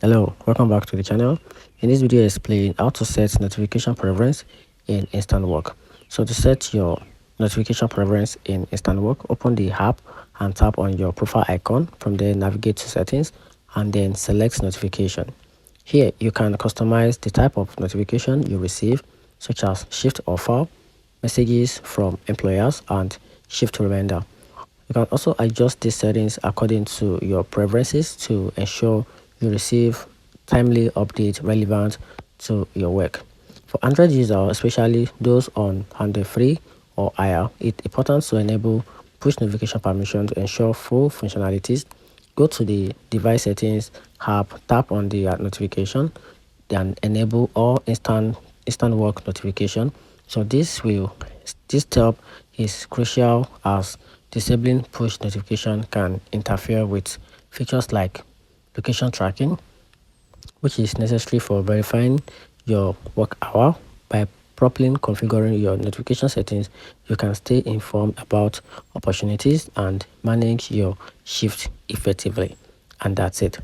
Hello, welcome back to the channel. In this video, I explain how to set notification preference in Instawork. So to set your notification preference in Instawork, open the app and tap on your profile icon. From there, navigate to settings and then select notification. Here, you can customize the type of notification you receive, such as shift offer, messages from employers, and shift reminder. You can also adjust these settings according to your preferences to ensure you receive timely updates relevant to your work. For Android users, especially those on hands-free or higher, it's important to enable push notification permission to ensure full functionalities. Go to the device settings app, tap on the notification, then enable all instant work notification. So this step is crucial as disabling push notification can interfere with features like location tracking, which is necessary for verifying your work hour. By properly configuring your notification settings, you can stay informed about opportunities and manage your shift effectively. And that's it.